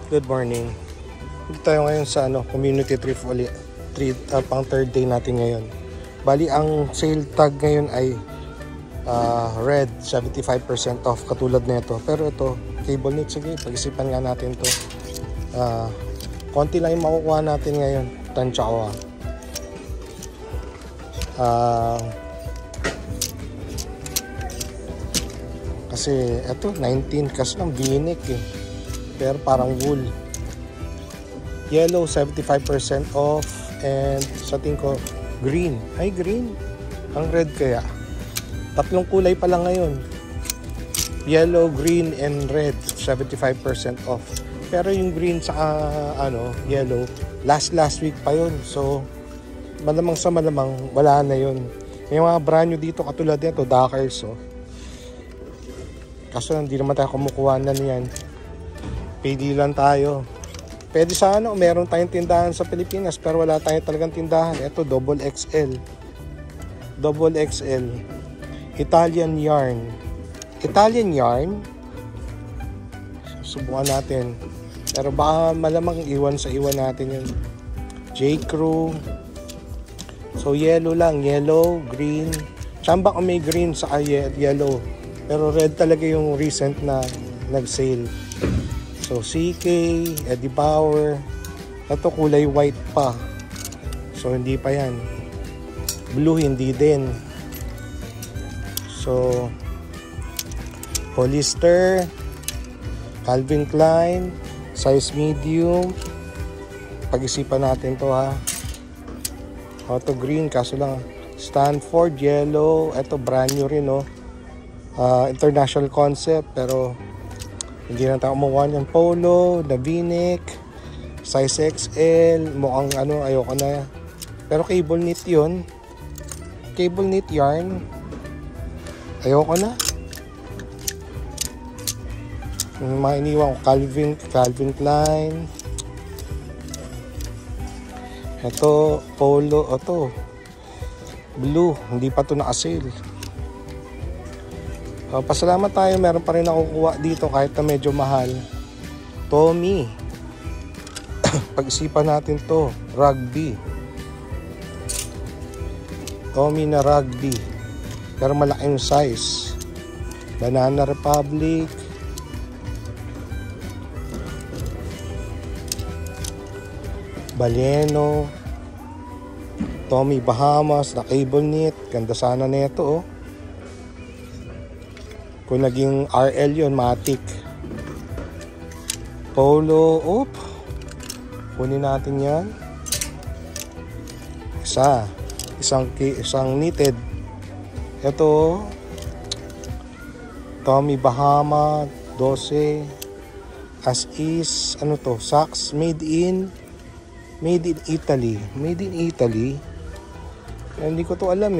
Good morning. Dito tayo ngayon sa community thrift ulit. Pang third day natin ngayon. Bali ang sale tag ngayon ay red, 75% off katulad nito. Pero ito, cable knit, sige, pag-isipan nga natin to. Konti lang yung makukuha natin ngayon. Tansya ko kasi ito 19 kasi lang V-neck eh. Pero parang wool. Yellow 75% off, and sa tingin ko green. Ay, green. Ang red kaya. Tatlong kulay pa lang ngayon. Yellow, green, and red 75% off. Pero yung green sa yellow, last week pa yun. So malamang sa malamang wala na yun. May mga brand new dito katulad nito, Dockers. Kaso hindi naman tayo kumukuha na niyan. PD lang tayo. Pwede sana meron tayong tindahan sa Pilipinas pero wala tayong talagang tindahan. Ito double XL. Italian yarn. Subukan natin. Pero baka malamang iwan natin yun. J. Crew. So yellow lang, yellow, green. Tsamba kung may green sa yellow. Pero red talaga yung recent na nag-sale. So CK, Eddie Bauer. Ito kulay white pa. So hindi pa yan. Blue hindi din. So Hollister, Calvin Klein, size medium. Pag-isipan natin to ha. Ito green kaso lang. Stanford yellow. Ito brand new rin international concept pero hindi na tayo kumuha niyan. Polo, na V-neck, size XL, mukhang ayoko na. Pero cable knit yun. Cable knit yarn. Ayoko na. Mga iniwan ko, Calvin Klein. Ito, Polo, ito. Blue, hindi pa ito naka-sale. Pasalamat tayo, meron pa rin nakukuha dito kahit na medyo mahal. Tommy. Pag-isipan natin to. Rugby. Tommy na rugby. Pero malaking size. Banana Republic. Baleno. Tommy Bahamas na cable knit. Ganda sana nito Kung naging RL yun, Matic. Polo, kunin natin yan. Isang knitted. Ito, Tommy Bahama, 12. As is, socks, made in Italy. Made in Italy. Hindi ko to alam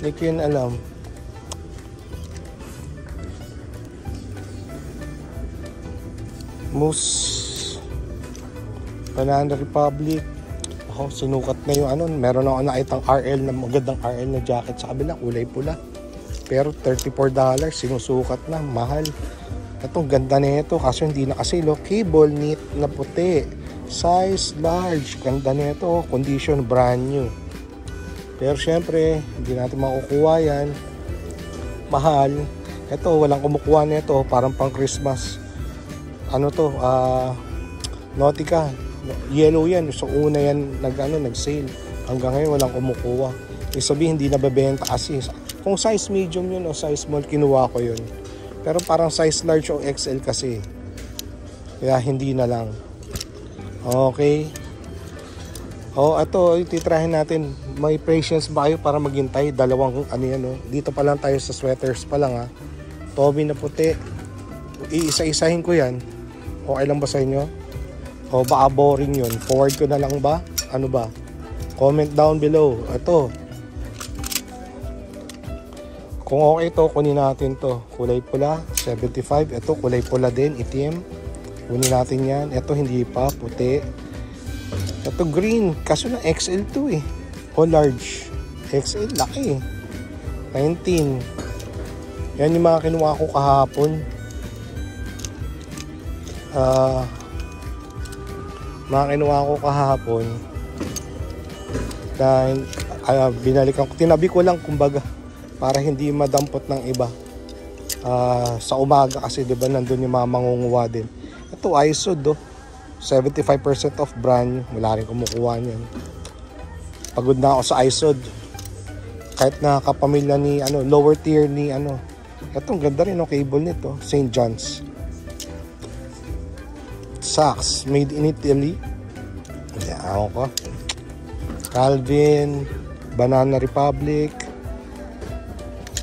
Hindi ko yun alam. Moose. Banana Republic. Sinukat na yung meron ako nakitang RL na magandang RL na jacket sa kabila. Kulay pula. Pero $34. Sinusukat na. Mahal. Itong ganda na ito. Kaso hindi nakasilo. Cable knit na puti. Size large. Ganda na ito. Condition brand new. Pero syempre, hindi natin makukuha yan. Mahal. Ito, walang kumukuha nito. Parang pang Christmas. Nautica. Yellow yan. So, una yan nag-sale. Hanggang ngayon, walang kumukuha. Ibig sabihin, hindi nabebenta kasi. Kung size medium yun o size small, kinuha ko yun. Pero parang size large o XL kasi. Kaya hindi na lang. Okay. Ito, titrahin natin. May patience ba kayo para maghintay? Dalawang Dito pa lang tayo sa sweaters pa lang Tommy na puti. Iisa-isahin ko yan. Okay lang ba sa inyo? Baka boring yun. Forward ko na lang ba? Ano ba? Comment down below. Ito. Kung okay to, kunin natin to. Kulay pula, 75. Ito, kulay pula din, itim. Kunin natin yan. Ito, hindi pa, puti. Ito green, kaso na XL to o large. XL, laki 19. Yan yung mga kinuha ko kahapon. Mga kinuha ko kahapon na binalikan ko, tinabi ko lang kumbaga para hindi madampot ng iba. Sa umaga kasi diba nandun yung mga mangunguha din. Ito ISOD 75% off, brand new, wala rin kumukuha niyan. Pagod na ako sa ISOD, kahit na kapamilya ni lower tier ni etong ganda rin cable nito, St. John's. Socks made in Italy. Ako ko. Calvin, Banana Republic,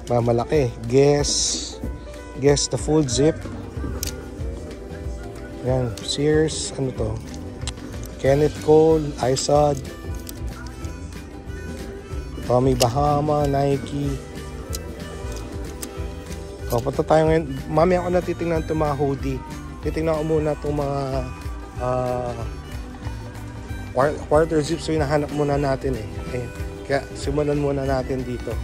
malaki. Guess the full zip. Yan, Sears, ano to? Kenneth Cole, ISOD, Tommy Bahama, Nike. Punta tayo ngayon. Mamaya ako na titingnan itong mga hoodie. Titingnan ko muna itong mga quarter zips. So hinahanap muna natin kaya simulan muna natin dito.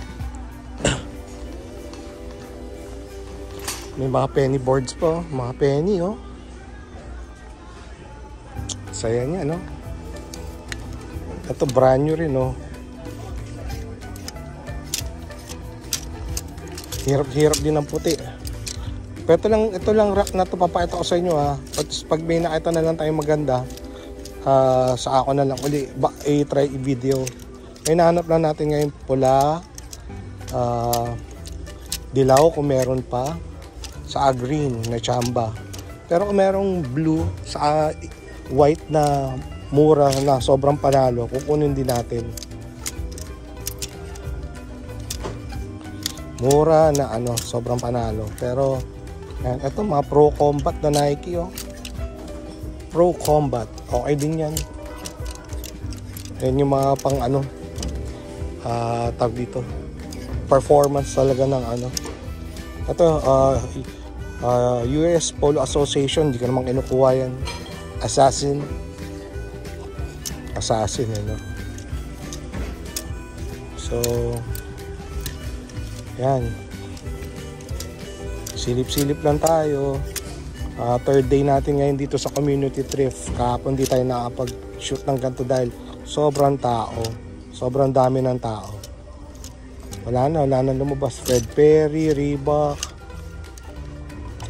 May mga penny boards po. Mga penny saya niya Ito brand new rin Hirap din ng puti. Pero ito lang rack na to, papakita ko sa inyo pag may nakita na lang tayong maganda, sa ako na lang uli i-try i-video. May nahanap lang natin ngayon pula, dilaw kung meron pa, sa green na chamba. Pero kung merong blue sa white na mura na sobrang panalo, kukunin din natin. Mura na sobrang panalo. Pero yan, ito mga Pro Combat na Nike Pro Combat, okay din yan. Yan yung mga pang tag dito, performance talaga ng ito US Polo Association, hindi ko naman kinukuha yan. Assassin so yan, silip-silip lang tayo. Third day natin ngayon dito sa community thrift. Kahapon di tayo nakapag-shoot ng ganito dahil sobrang dami ng tao. Wala na lumabas. Fred Perry, Reebok,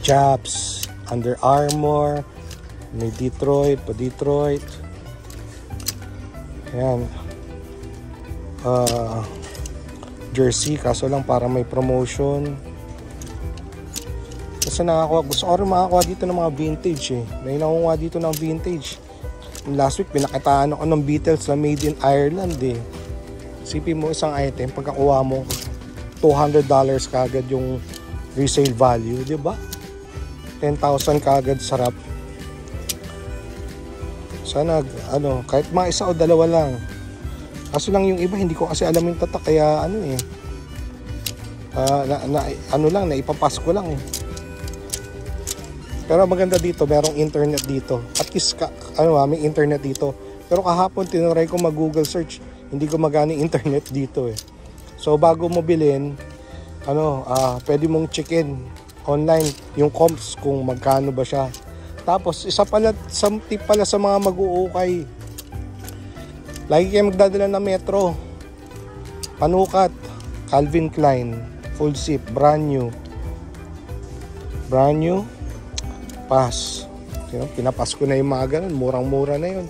Chaps, Under Armour, may Detroit. Ayan. Jersey, kaso lang para may promotion. Kasi gusto ko rin makakuha dito ng mga vintage May nakuha dito ng vintage. Last week pinakitaan ako ng Beatles na made in Ireland Sipin mo isang item, pagkakuha mo $200 kagad yung resale value, di ba? 10,000 kagad, sarap. Sana kahit mga isa o dalawa lang. Kaso lang yung iba hindi ko kasi alam yung tatak, kaya naipapas ko lang Pero maganda dito, merong internet dito. At least may internet dito. Pero kahapon tinry ko mag-Google search, hindi ko magana internet dito So bago mo bilhin, pwede mong check-in online yung comps kung magkano ba siya. Tapos isa pala, some tip pala sa mga mag-uukay. Lagi kayo magdadala ng metro. Panukat, Calvin Klein, full zip, brand new. Pass. Pinapas ko na yung mga ganun, murang-mura na yun.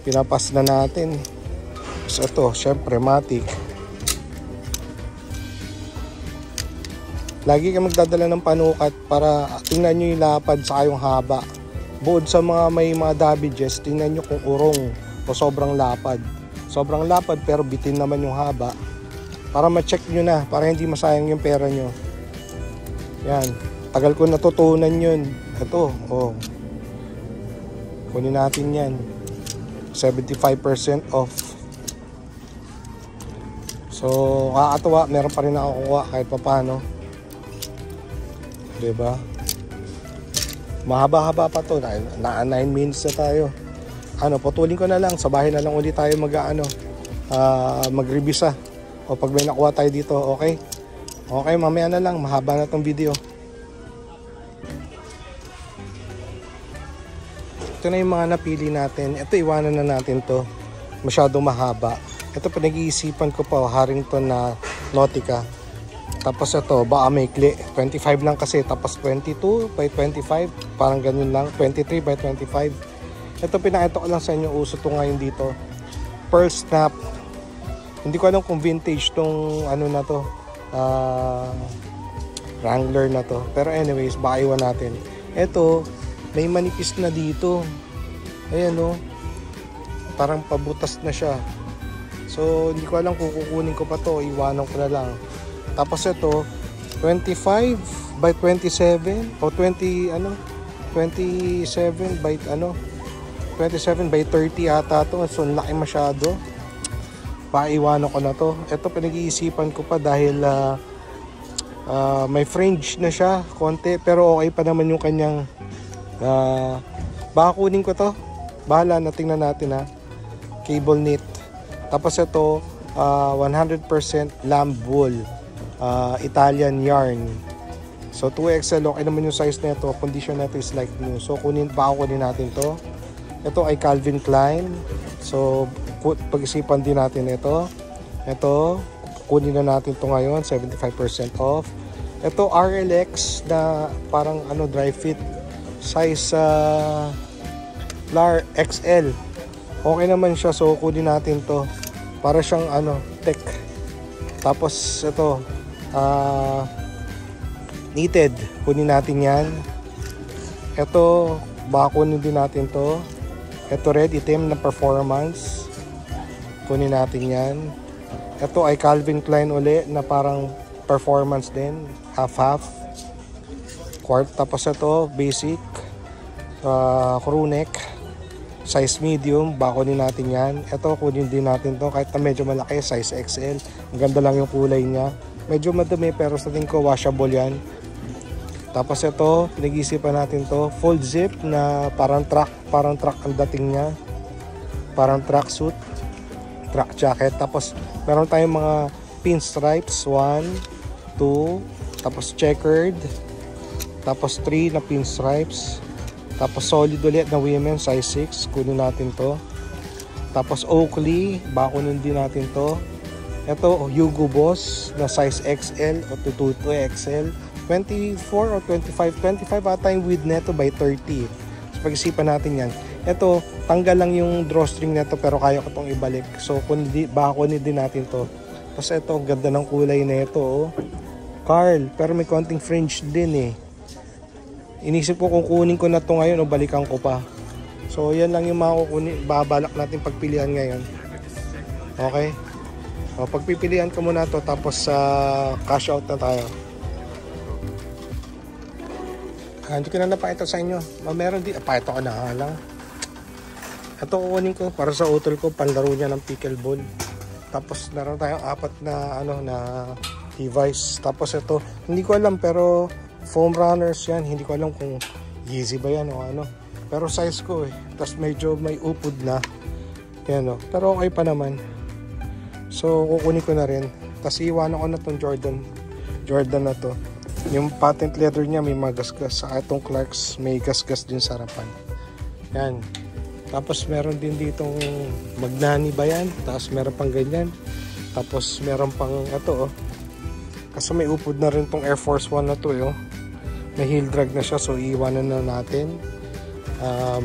Pinapas na natin. So ito, syempre Matic. Lagi kayo magdadala ng panukat para tingnan nyo yung lapad sa yung haba. Bukod sa may mga damages, tingnan nyo kung urong o sobrang lapad. Sobrang lapad pero bitin naman yung haba. Para ma-check nyo na, para hindi masayang yung pera nyo. Yan. Tagal ko natutunan yun. Ito, kunin natin yan. 75% off. So, kakatuwa. Meron pa rin nakukuha kahit paano. Diba? Mahaba-haba pa to. Na 9 minutes na tayo. Putulin ko na lang. Sa bahay na lang ulit tayo mag-revisa. O pag may nakuha tayo dito, okay? Okay, mamaya na lang. Mahaba na tong video. ito na yung mga napili natin. Ito, iwanan na natin to. Masyadong mahaba. Ito, pinag-iisipan ko pa, Harrington na Nautica. Tapos ito, baka maikli. 25 lang kasi. Tapos 22 by 25. Parang ganun lang. 23 by 25. Ito, pinakita ko lang sa inyo. Uso to ngayon dito. Pearl Snap. Hindi ko alam kung vintage tong ano na to. Wrangler na to. Pero anyways, baka iwan natin. Ito, may manipis na dito. Ayan o. Parang pabutas na siya. So, hindi ko alam kung kukunin ko pa to. Iwanan ko na lang. Tapos ito, 25 by 27 o 27 by 27 by 30 ata to. So, laki masyado. Paiwanan ko na to. Ito, pinag-iisipan ko pa dahil may fringe na siya konti, pero okay pa naman yung kanyang baka kunin ko to. Bahala na, tingnan natin ha. Cable knit. Tapos ito, 100% lamb wool. Italian yarn. So 2XL, okay naman yung size nito. Condition nito is like new. So baka kunin natin to. Ito ay Calvin Klein. So pag-isipan din natin ito. Ito, kunin na natin to ngayon, 75% off. Ito RLX na parang dry fit. Size XL. Okay naman siya, so kunin natin to. Para siyang tech. Tapos ito, knitted, kunin natin yan. Ito, baka kunin din natin to. Ito red itim na performance, kunin natin yan. Ito ay Calvin Klein uli na parang performance din, half quart. Tapos ito basic crew neck, size medium, baka kunin natin yan. Ito kunin din natin to kahit na medyo malaki, size XL. Ang ganda lang yung kulay niya. Medyo madumi pero sa tingin ko washable yan. Tapos ito, pinag-isipan natin to, full zip na parang truck ang dating niya. Parang track suit, track jacket. Tapos meron tayong mga pinstripes, 1, 2, tapos checkered. Tapos 3 na pinstripes. Tapos solid ulit na women, size 6, kunin natin to. Tapos Oakley, baka kunin din natin to. Ito, Hugo Boss na size XL o 2XL. 24 or 25 ata yung width neto by 30. So pag-isipan natin yan. Ito, tanggal lang yung drawstring neto pero kaya ko itong ibalik. So baka kunin din natin to. Tapos ito, ganda ng kulay neto. Oh. Carl, pero may konting fringe din eh. Inisip ko kung kunin ko na to ngayon o balikan ko pa. So yan lang yung babalak natin pagpilian ngayon. Okay? O, pagpipilian ko muna to tapos cash out na tayo. Hindi ko na napakita sa inyo. Meron din. Pakita ko na lang. Ito kukunin ko para sa utol ko. Panlaro niya ng pickleball. Tapos meron tayong 4 na na device. Tapos ito. Hindi ko alam pero foam runners yan. Hindi ko alam kung Yeezy ba yan o ano. Pero size ko eh. Tapos medyo may upod na. Yan o. Pero okay pa naman. So kukunin ko na rin. Tapos iwanan ko na itong Jordan na to. Yung patent leather niya may mga gasgas. Sa itong Clarks may gasgas din sa harapan. Yan. Tapos meron din ditong Magnani ba yan? Tapos meron pang ganyan. Tapos meron pang ito oh. Kasi may upod na rin tong Air Force 1 na to oh. May heel drag na siya so iiwanan na natin.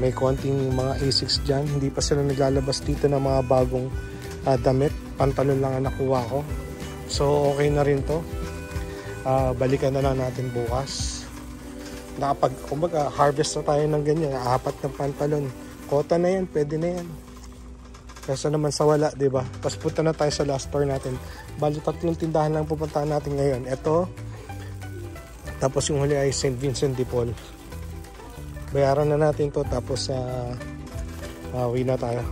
May konting mga A6 dyan. Hindi pa sila naglalabas dito ng mga bagong damit. Pantalon lang ang nakuha ko. So okay na rin to. Balikan na lang natin bukas. Kumbaga harvest na tayo ng ganyan, 4 na pantalon. Kota na yan, pwede na yan. Kesa naman sa wala, diba? Tapos punta na tayo sa last store natin. Bali 3 tindahan lang pupuntahan natin ngayon. Ito. Tapos yung huli ay St. Vincent de Paul. Bayaran na natin to tapos uwi na tayo.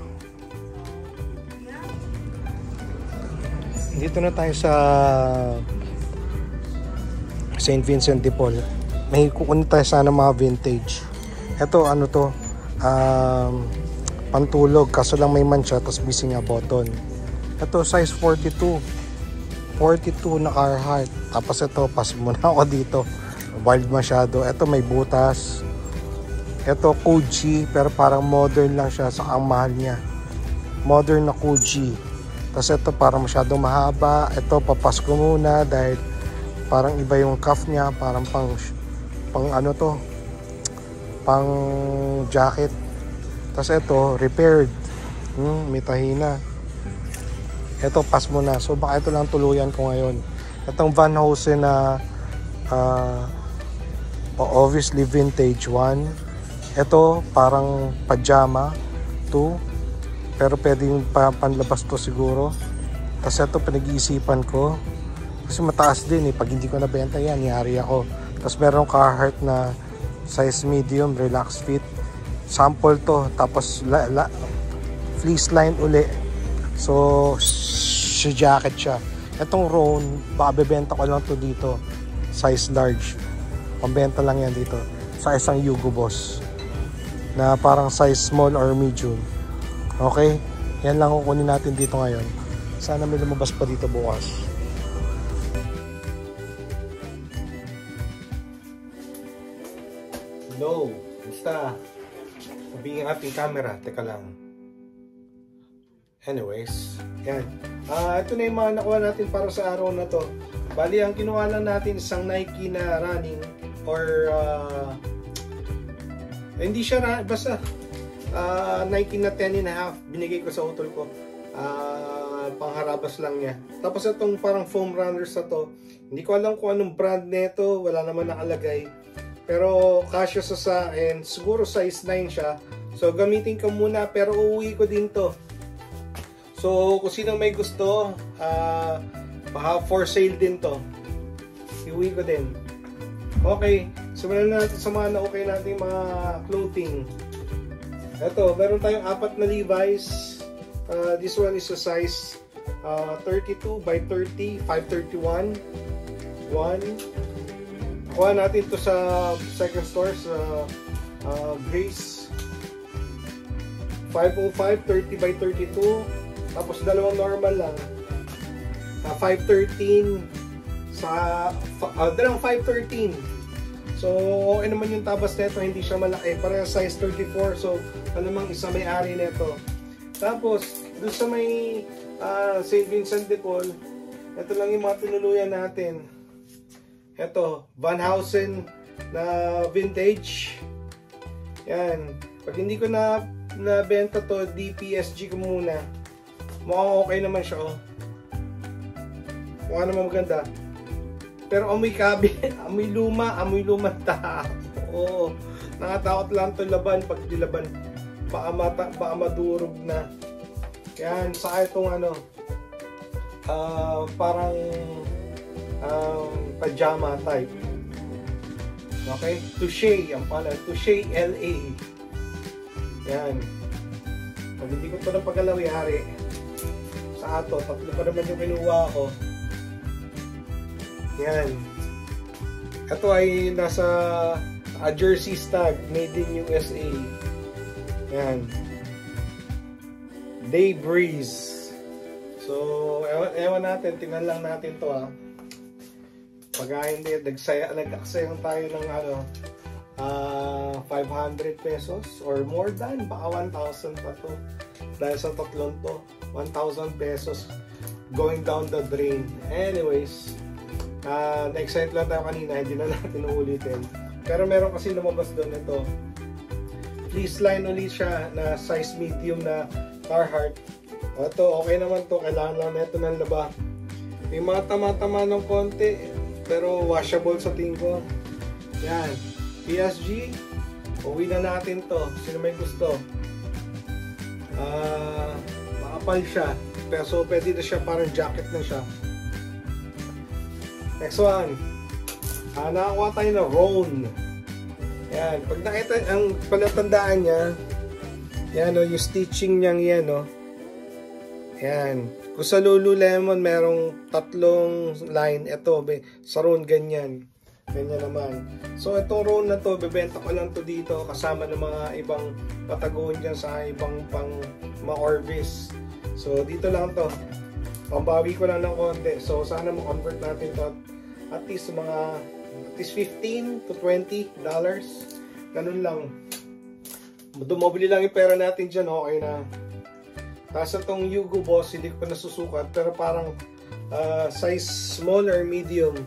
Dito na tayo sa St. Vincent de Paul. May kukunin tayo sana mga vintage. Ito ano to, pantulog kaso lang may mancha tapos missing a button. Ito size 42 na Carhartt. Tapos ito, pass muna ako dito, wild masyado. Ito may butas. Ito Koji, pero parang modern lang siya, sa ang mahal niya. Modern na Koji. Tapos ito parang masyadong mahaba. Ito papasko muna dahil parang iba yung cuff niya, parang pang ano to, pang jacket. Tapos ito repaired. May tahina. Ito pass mo na. So baka ito lang tuluyan ko ngayon. Itong Van Heusen na obviously vintage 1. Ito parang pajama 2, pero pwede yung panlabas to siguro. Tapos ito pinag-iisipan ko kasi mataas din pag hindi ko nabenta yan, yari ako. Tapos meron Carhartt na size medium, relax fit, sample to, tapos fleece line uli. So jacket siya. Itong Rhone, baka bebenta ko lang to dito, size large, pambenta lang yan dito sa isang Hugo Boss na parang size small or medium. Okay, yan lang kukunin natin dito ngayon. Sana may lumabas pa dito bukas. Hello, basta sabihin ang ating camera, teka lang. Anyways, yan. Ito na yung mga nakuha natin para sa araw na to. Bali, ang kinuha lang natin isang Nike na running or hindi siya basta Nike na 10.5 binigay ko sa utol ko. Pangharabas lang niya. Tapos itong parang foam runners na to, hindi ko alam kung anong brand nito, wala naman nakalagay. Pero kasya sa akin, siguro size 9 siya. So gamitin ko muna, pero uuwi ko din to. So kung sino may gusto, baka for sale din to. Iuwi ko din. Okay, simulan na natin sa mga na-okay natin mga clothing. Ito, meron tayong 4 na Levi's. This one is a size 32 by 30, 531. Kuha natin to sa second store sa Grace. 505, 30 by 32. Tapos dalawang normal lang. 513 sa dalawang 513. So, okay naman yung tabas nito, hindi siya malaki. Parang size 34, so alamang isa may-ari nito. Tapos, doon sa may St. Vincent de Paul, ito lang yung mga tinuluyan natin. Ito, Van Heusen na vintage. Yan. Pag hindi ko nabenta to, DPSG ko muna. Mukhang okay naman siya, oh. Mukha naman maganda. Pero amoy amoy lumang tao. Oo. Nakatakot lang ito laban. Pag dilaban, baka madurog na. Yan, saka itong ano, parang pajama type. Okay? Touche, ang pala. Touche LA. Yan. Pag hindi ko ito napagalaw, yari. Sa ato, 3 pa naman yung kinuha ko. Yan. Ito ay nasa jersey tag, made in USA. Yan. Day Breeze. So, ewan natin, tingnan lang natin to, ha. Pag hindi, nag-aksayang tayo ng 500 pesos or more than, baka 1,000 pa to. Dahil sa tatlong to, 1,000 pesos going down the drain. Anyways, na-excite lang tayo kanina, hindi na natin uulitin. Pero meron kasi lumabas doon ito. Fleece line ulit siya na size medium na Carhartt. Ito, okay naman to. Kailangan lang neto ng laba. May mga tama-tama ng konti, pero washable sa tingin ko. Yan. PSG, uwi na natin to. Sino may gusto? Makapal siya. Pero so, pwede na siya, parang jacket na siya. Next one. Nakakuha tayo na Rhone. Yan. Pag nakita, ang palatandaan niya, yan o, yung stitching niyang yan o. Yan. Kung sa Lululemon, merong 3 line. Ito, sa Rhone, ganyan. Ganyan naman. So, itong Rhone na to, bebenta ko lang to dito kasama ng mga ibang patagon dyan sa ibang mga Orvis. So, dito lang to. Pambawi ko lang ng konti. So, sana ma-convert natin to at least 15 to $20. Ganun lang. Dumobili lang yung pera natin dyan, okay na. Tapos itong Hugo Boss, hindi ko pa nasusukat, pero parang size small or medium.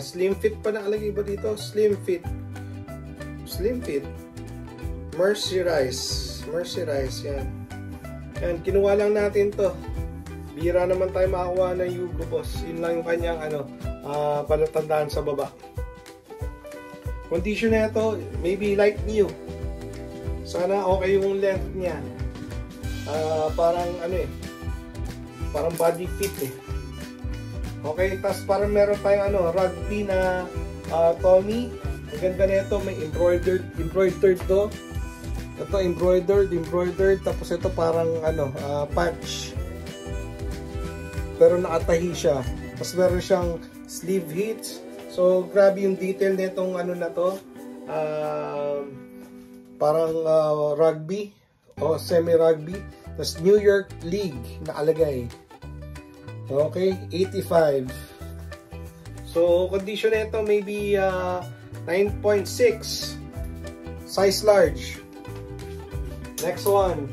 Slim fit pa nakalagay ba dito? Slim fit. Slim fit. Mercerize, yan. Yan, kinuha lang natin to. Bira naman tayo makakuha ng Hugo Boss. Yun lang yung kanyang palatandaan sa baba. Condition na ito, maybe like new. Sana okay yung length niya. Parang parang body fit eh. Okay, tapos parang meron tayong rugby na Tommy. Ang ganda nito, may embroidered to. Ito embroidered, tapos ito parang patch. Pero nakatahi siya. Tapos meron siyang sleeve hits. So grabe yung detail nitong na to. Parang rugby o semi-rugby. Tapos New York League nakalagay. Okay, 85. So condition nito maybe 9.6. Size large. Next one.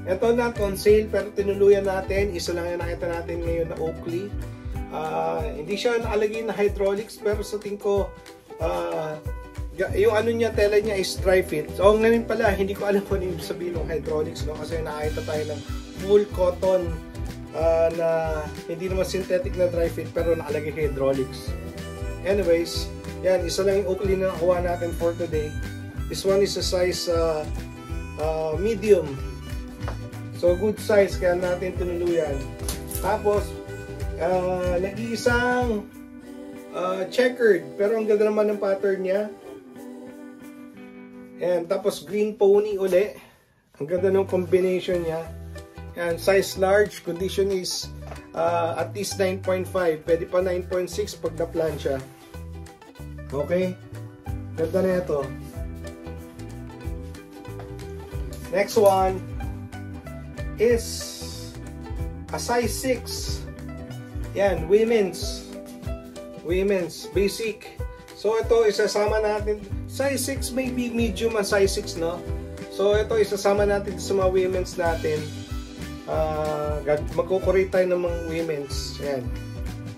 Ito not on sale pero tinuluyan natin. Isa lang yung nakita natin ngayon na Oakley. Hindi siya nakalagay na hydraulics pero sa tingin ko yung niya, tela niya is dry fit. So ngayon pala, hindi ko alam kung ano yung sabihin ng hydraulics, no? Kasi nakita tayo ng full cotton na hindi naman synthetic na dry fit pero nakalagay hydraulics. Anyways, yan, isa lang yung Oakley na nakuha natin for today. This one is a size medium. So good size, kaya natin tinuluyan. Tapos, nag-iisang checkered, pero ang ganda naman ng pattern niya. And tapos green pony uli. Ang ganda ng combination niya. And size large, condition is at least 9.5. Pwede pa 9.6 pag na-plan siya. Okay? Ganda na ito. Next one is a size 6. Yan, women's basic. So ito isasama natin. Size 6 maybe medium ang size 6, no? So ito isasama natin sa mga women's natin. Magkukurate tayo ng mga women's. Yan.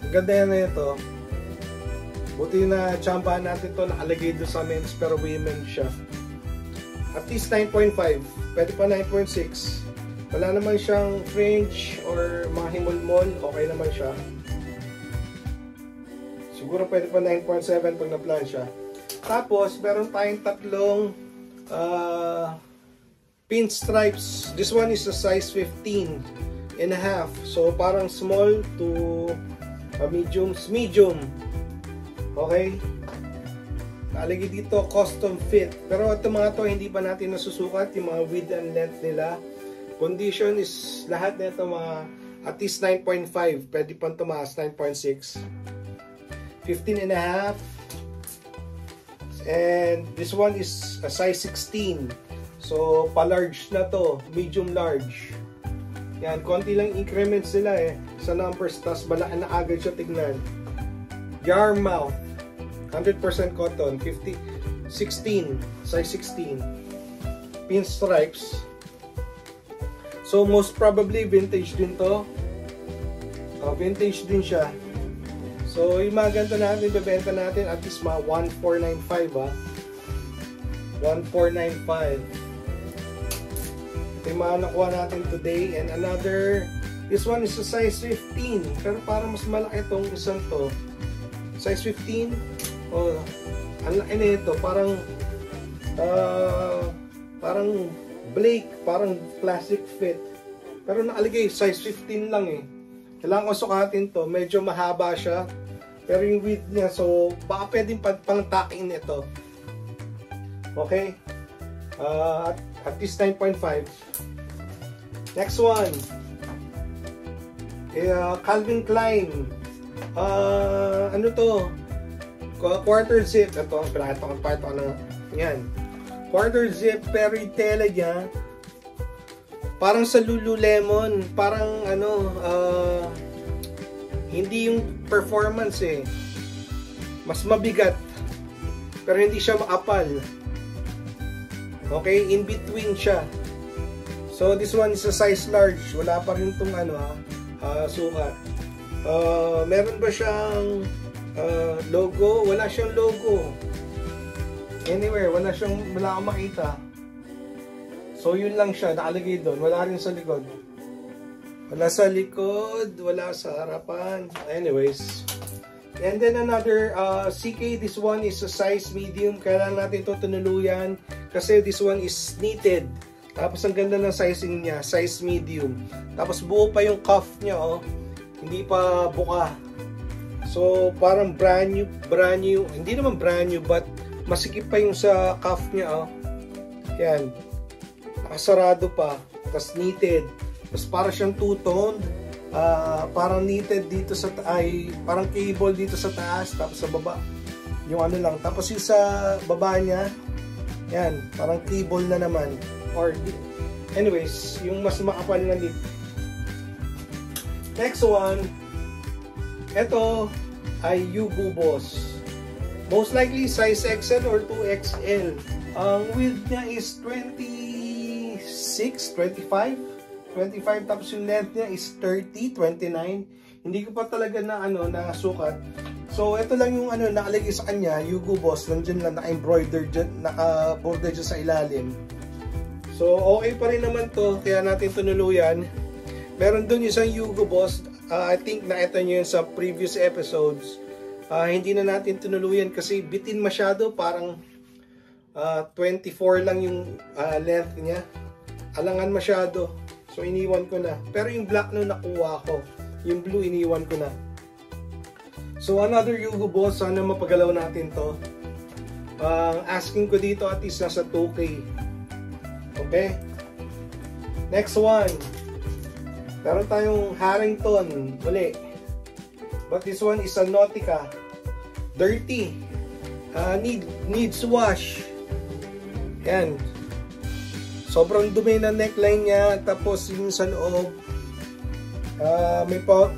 Ang ganda yan na ito. Buti na tsambahan natin to, nakalagay doon sa men's pero women's siya. At least 9.5. Pwede pa 9.6. Wala naman siyang fringe or mga himulmol. Okay naman siya. Siguro pwede pa 9.7 pag na-plan siya. Tapos, meron tayong tatlong pinstripes. This one is a size 15 and a half. So, parang small to medium. Okay? Nakalagay dito, custom fit. Pero ito mga to, hindi pa natin nasusukat yung mga width and length nila. Condition is lahat nito mga at least 9.5. Pwede pang tumaas, 9.6. 15 and a half. And this one is a size 16. So, pa-large na to. Medium large. Yan, konti lang increments nila sa numbers. Tapos balaan na agad siya tignan. Yarmouth. 100% cotton. 16. Size 16. Pinstripes. So, most probably vintage din to. Vintage din siya. So, yung mga ganito natin, bebenta natin at least mga 1,495 1,495. Ito yung mga nakuha natin today. And another, this one is a size 15. Pero parang mas malaki itong isang to. Size 15. Oh, ang laki na ito. Parang, parang Blake. Parang plastic fit. Pero nakalagay, size 15 lang eh. Kailangan ko sukatin to. Medyo mahaba siya. Pero yung width niya, so baka pwedeng pang-tuck-in ito. Okay? At least 9.5. Next one. Calvin Klein. Ano to? Quarter zip. Ito, pinakita ko na. Yan. Quarter zip, pero yung tela niya, parang sa Lululemon. Parang hindi yung performance mas mabigat pero hindi siya maapal. Okay, in between siya. So this one is a size large. Wala pa rin itong sukat. Meron ba siyang logo? Wala siyang logo. Anywhere, wala akong makita. So yun lang siya, nakalagay doon. Wala rin sa likod. Wala sa likod, wala sa harapan. Anyways. And then another CK, this one is a size medium. Kailangan natin ito tunuluyan kasi this one is knitted. Tapos ang ganda ng sizing niya, size medium. Tapos buo pa yung cuff niya, oh. Hindi pa buka. So parang brand new. Hindi naman brand new, but masikip pa yung sa cuff niya, oh. Yan. Nakasarado pa. Tapos knitted. Tapos parang siyang two-toned. Parang knitted dito sa parang cable dito sa taas, tapos sa baba yung lang, tapos yung sa baba niya yan, parang cable na naman, or anyways, yung mas makapal na dito. Next one, ito ay Yugo Boss, most likely size XL or 2XL. Ang width niya is 26, 25, tapos yung length niya is 30, 29. Hindi ko pa talaga na sukat. So ito lang yung nakalagay sa kanya, Yugo Boss. Nandiyan lang naka-embroider dyan, naka-border dyan sa ilalim. So okay pa rin naman to, kaya natin tunuluyan. Meron dun isang Yugo Boss. I think nakita nyo yun sa previous episodes. Hindi na natin tunuluyan kasi bitin masyado, parang 24 lang yung length niya. Alangan masyado. So iniwan ko na. Pero yung black no nakuha ko. Yung blue iniwan ko na. So another Yugo Boss. Sana mapagalaw natin to. Asking ko dito at least nasa 2K. Okay. Next one. Meron tayong Harrington. Uli. But this one is a Nautica. Dirty. Needs wash. Yan. Sobrang dumi na neckline niya, tapos yung sa loob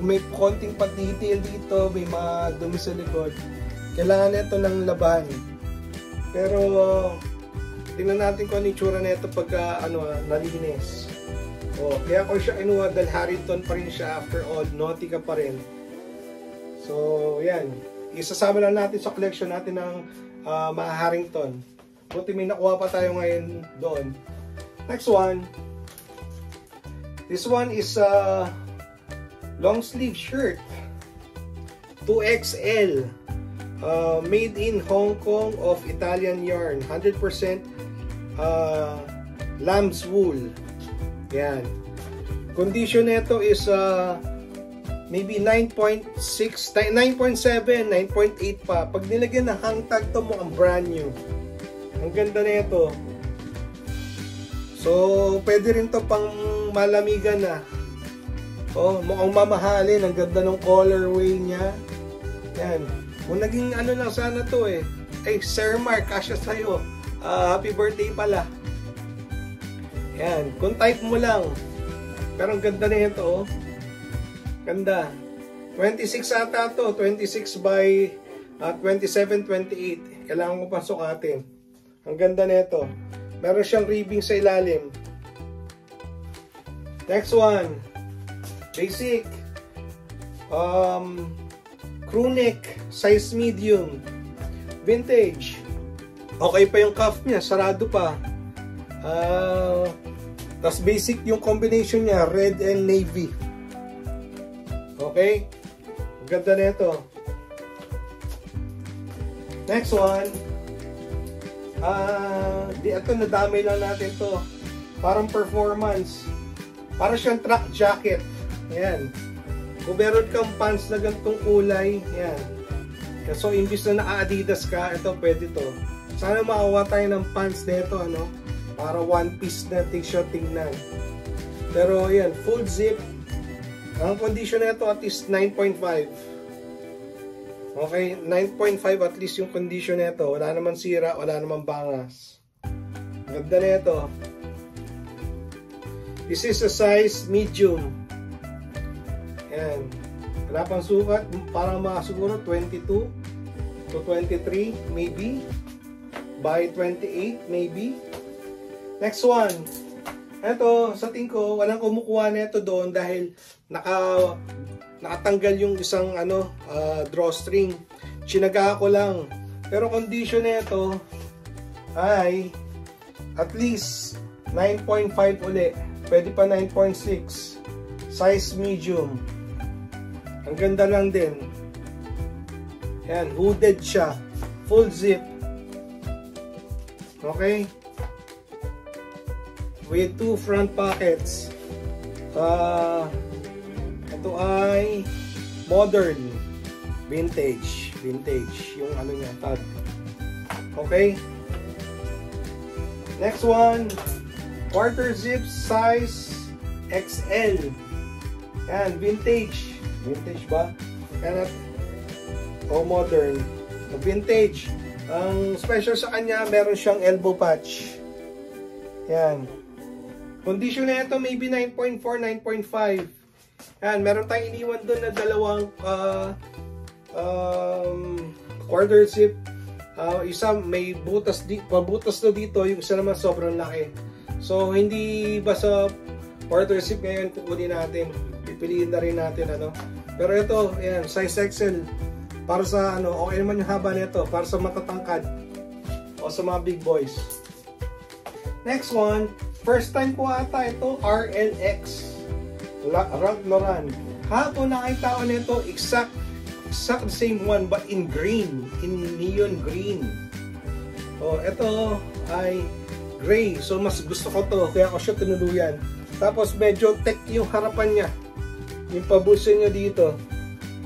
may konting pa-detail dito, may mga dumi sa likod. Kailangan ito ng laban. Pero tingnan natin kung ano yung tsura nito pagka nalinis. Kaya ko siya inuha dahil Harrington pa rin siya after all, Nautica pa rin. So yan, isasama lang natin sa collection natin ng mga Harrington. Buti may nakuha pa tayo ngayon doon. Next one. This one is a long sleeve shirt. 2XL. Made in Hong Kong of Italian yarn. 100% lamb's wool. Yan. Condition nito is maybe 9.6, 9.7, 9.8 pa. Pag nilagyan ng hang tag to, mukhang brand new. Ang ganda na ito. So, pwede rin to pang malamigan na. Mukhang mamahalin. Ang ganda ng colorway niya. Yan. Kung naging lang sana to eh. Sir Mark, kasya sa'yo. Happy birthday pala. Yan. Kung type mo lang. Pero ang ganda na ito, Ganda. 26 ata to. 26 by 27, 28. Kailangan ko pa sukatin. Ang ganda na ito. Meron siyang ribbing sa ilalim. Next one. Basic. Crew neck. Size medium. Vintage. Okay pa yung cuff niya. Sarado pa. Tas basic yung combination niya. Red and navy. Okay. Ang ganda na ito. Next one. Ito nadamay lang natin to. Parang performance. Parang siyang track jacket. Ayan. Kung meron kang pants na ganitong kulay, ayan. So, imbis na naka-Adidas ka, ito pwede to. Sana makawa tayo ng pants nito, ano? Para one piece na t-shirt tingnan. Pero, ayan, full zip. Ang condition nito at least 9.5. Okay, 9.5 at least yung condition nito. Wala naman sira, wala naman bangas. Ganda na ito. This is a size medium. Ayan. Wala pang sukat. Parang mga siguro 22 to 23 maybe. By 28 maybe. Next one. Ito, sa tingin ko, walang kumukuha nito doon dahil nakatanggal yung isang drawstring. Chinaga ko lang. Pero condition nito ay at least 9.5 uli. Pwede pa 9.6. Size medium. Ang ganda lang din. Yan, hooded siya. Full zip. Okay? With 2 front pockets. Ito ay modern. Vintage. Vintage. Yung ano niya, tag. Okay? Next one. Quarter zip size XL. Yan, vintage. Vintage ba? Yan, modern. Vintage. Ang special sa kanya, meron siyang elbow patch. Yan. Condition na ito, maybe 9.4, 9.5. Yan, meron tayong iniwan doon na dalawang quarter zip. Isa may butas na dito, yung isa naman sobrang laki. So, hindi ba sa quarter zip ngayon kukunin natin. Pipiliin na rin natin Pero ito, yan, size XL. Para sa okay naman yung haba nito, para sa matatangkad o sa mga big boys. Next one, first time ko ata ito, RLX Ralph Lauren. Hapon nakita ko nito, exact the same one but in green, in neon green. Ito ay gray, so mas gusto ko to, kaya ako siya tinuluyan. Tapos medyo tech yung harapan niya, yung pabulsa niya dito.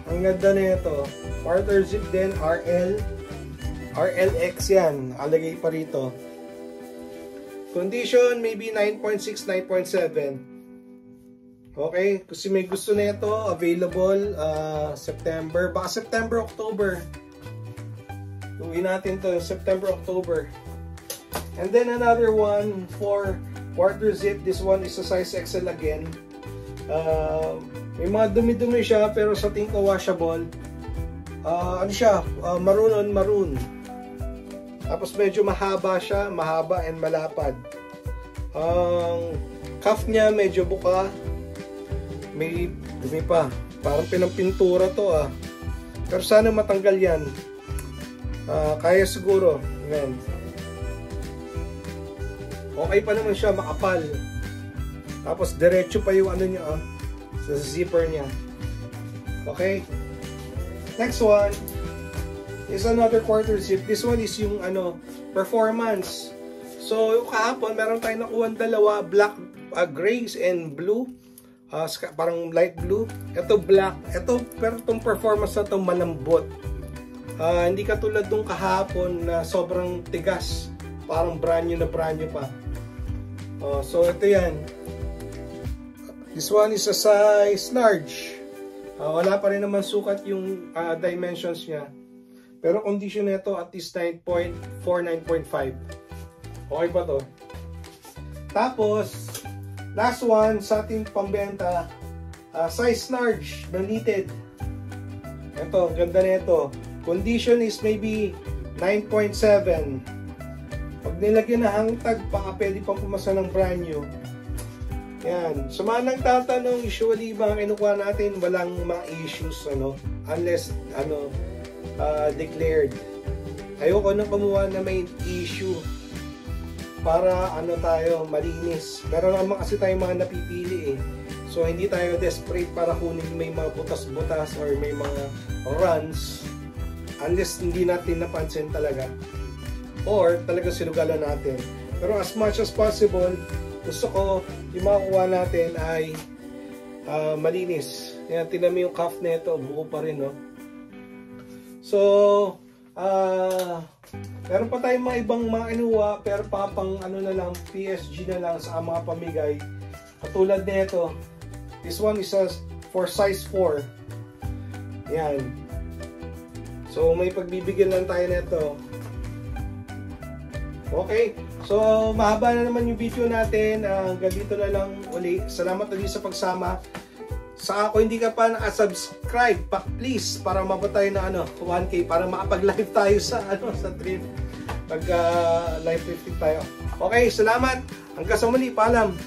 Ang ganda na ito. Quarter zip din, RLX yan, alagay pa rito. Condition, maybe 9.6, 9.7. Okay, kasi may gusto na ito, available September, baka September, October. Gawin natin to September, October. And then another one for quarter zip. This one is a size XL again. May mga dumi-dumi siya pero sa tingin ko washable. Ano siya? Maroon on maroon. Tapos medyo mahaba siya, mahaba and malapad. Ang cuff niya medyo buka. May dumi pa. Parang pinampintura to Pero sana matanggal yan. Kaya siguro. Ayan. Okay pa naman siya, makapal. Tapos diretso pa yung niya sa zipper niya. Okay? Next one is another quarter zip. This one is yung performance. So yung kahapon meron tayong nakuha dalawa, black, grays and blue. Parang light blue. Ito black. Ito, pero itong performance na ito malambot. Hindi katulad nung kahapon na sobrang tigas. Parang brand new pa. So ito yan. This one is a size large. Wala pa rin naman sukat yung dimensions niya. Pero condition nito at least 9.4, 9.5. Okay pa to. Tapos, last one sa ating pambenta, size large na knitted. Ito, ganda nito. Condition is maybe 9.7. Pag nilagyan na hangtag, baka pwede pang pumasa ng brand new. Yan. So mga nagtatanong, usually mga kinukuha natin, walang mga issues, unless, declared. Ayoko nang kumuha na may issue para tayo, malinis. Meron naman kasi tayong mga napipili So hindi tayo desperate para kunin may mga butas-butas or may mga runs unless hindi natin napansin talaga or talaga sinugalan natin. Pero as much as possible, gusto ko yung makukuha natin ay malinis. Yan, tingnan mo yung cuff na ito, buo pa rin, So, meron pa tayong mga ibang mga inuwa, pero pang na lang, PSG na lang sa mga pamigay. Katulad nito, this one is for size 4. Yan. So, may pagbibigyan lang tayo nito. Okay. So, mahaba na naman yung video natin. Hanggang dito na lang uli. Salamat ulit sa pagsama. Sa ako hindi ka pa nakasubscribe, please, para mabot tayo na 1K para makapag-live tayo sa sa trip. live lifting tayo. Okay, salamat. Hanggang sa muli, paalam.